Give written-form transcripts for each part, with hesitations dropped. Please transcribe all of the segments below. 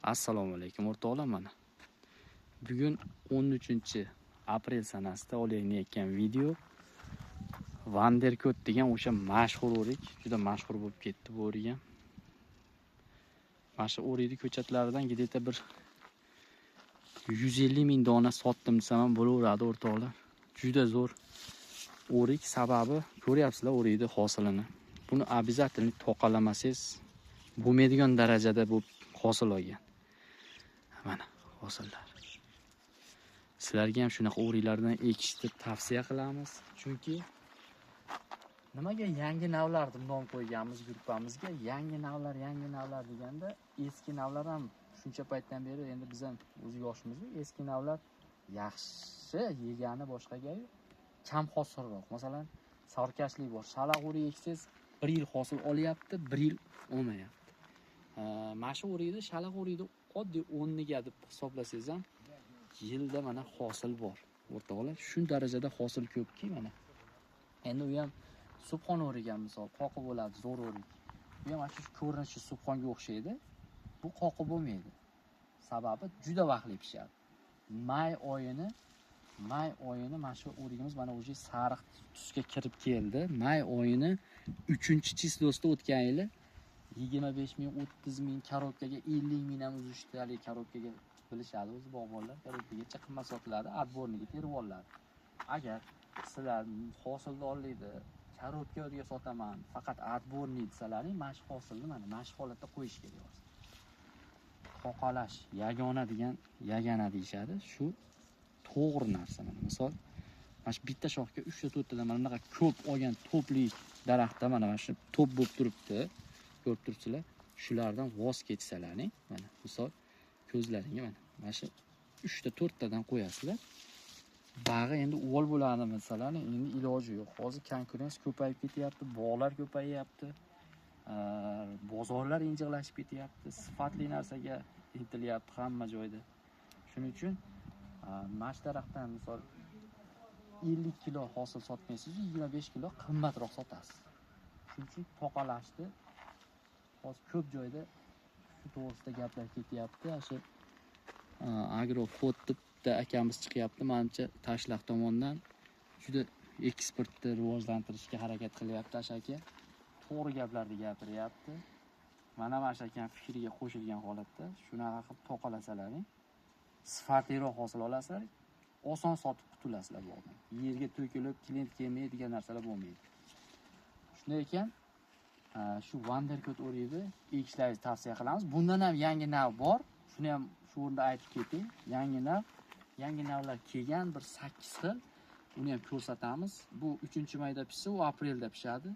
Assalomu alaykum o'rtoqlar, mana bugun 13-aprel sanasida olinayotgan video Vanderkot degan o'sha mashhur o'rik, juda mashhur bo'lib ketdi bu o'rik ham. Mana shu o'rikni ko'chatlaridan gideta bir 150 ming dona sotdim desam ham bo'laveradi o'rtoqlar. Juda zo'r o'rik, sababi ko'ryapsizlar o'rikni hosilini. Buni обязательно to'qalamasangiz bo'lmaydigan darajada bu hosil olgan. Mana hosillar. Sizlarga ham shunaqa o'riklardan ekishni tavsiya qilamiz. Chunki nimaga yangi navlarni nom qo'yganmiz gruppamizga? Yangi navlar deganda eski navlar ham shuncha paytdan beri endi biz ham o'zi yoshmiz, eski navlar yaxshi, yegani boshqaga kam hosilroq. Masalan, sarkashlik bor. Shalaq o'rik eksangiz 1 yil hosil olyapti, 1 yil olmayapti. Mana shu o'rikni, shalaq o'rikni oddiy o'rniga deb hisoblasangiz ham yilda mana hosil bor. O'rtoqlar, shu darajada hosil ko'pki mana. Endi u ham subxon o'rik ham misol qoqib bo'ladi, zo'r o'rik. Bu ham shu ko'rinishi subxonga o'xshaydi. Bu qoqib bo'lmaydi. Sababi juda vaqtli pishadi. May oyini mana shu o'rigimiz mana o'sha sariq tusga kirib keldi. May oyini 3-chislosida o'tgan yili 25 ming, 30 ming, karobkaga 50 ming ham uzishtali karobkaga bilishadi o'zi bog'bonlar. Karobkagacha qimmat sotiladi, adborniga terib oladi. Agar sizlar hosildorlikni karobkaga sotaman, faqat adborni desalaring, mana shu hosilni mana shu holatda qo'yish kerak. Qoqalash yagona deyishadi. Shu to'g'ri narsa. Misol, mana shu bitta shoxga 3-4 tadan mana bunaqa ko'p olgan to'pli daraxtda mana shu to'p bo'lib turibdi. Ko'rib turibsizlar. Shulardan voz kechsalaring, mana misol ko'zlaringga mana shu 3-4 tadan qo'yasizlar. Bag'i endi uvol bo'ladi masalan, endi iloji yo'q. Hozir konkurensiya ko'payib ketyapti, bog'lar ko'payyapti. Bozorlar injiqlashib ketyapti, sifatli narsaga intilyapti hamma joyda. Shuning uchun mana shu daraxtdan misol 50 kilo hosil sotmaysiz, 25 kilo qimmatroq sotasiz. Shuning uchun to'qalashdi. Hozir ko'p joyda shu to'g'risida gaplar ketyapti. Shu agrofotda akamiz chiqyapti, menimcha Tashlaq tomonidan juda eksportni rivojlantirishga harakat qilyapti aka. To'g'ri gaplarni gapiryapti. Mana akam fikriga qo'shilgan holatda shunaqa qilib to'qalasalaring, sifatliroq hosil olasizlar, oson sotib qutulasizlar bog'dan. Yerga to'kilib, klient kelmaydigan narsalar bo'lmaydi. Shunday ekan, shu Vanderkot o'rigini ekishlaringizni tavsiya qilamiz. Bundan ham yangi nav bor. Shuni ham shu o'rinda aytib ketayim. Yangi navlar kelgan bir 8 xil. Uni ham ko'rsatamiz. Bu 3-mayda pishsa, u aprelda pishadi.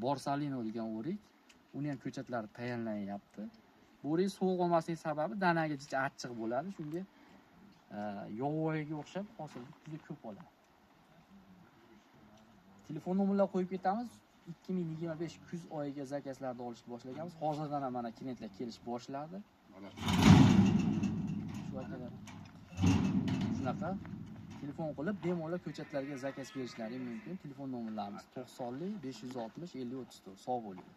Borsalino degan o'rik. Uni ham ko'chatlari tayyorlanyapti. Bu o'rik sovuq olmaslik sababi danaga juda achchiq bo'ladi. Shunga yovvoyiga o'xshab hosil juda ko'p oladi. Telefon nomerlarini qo'yib ketamiz. 2025 kuz oyiga zakazlarni olishni boshlaganmiz. Hozirdan ham mana klientlar kelish boshladi. Shu akalar shunaqa telefon qilib bemalol ko'chatlarga zakaz berishlari mumkin. Telefon nomerlarimiz 90 560 50 34. Sog' bo'ling.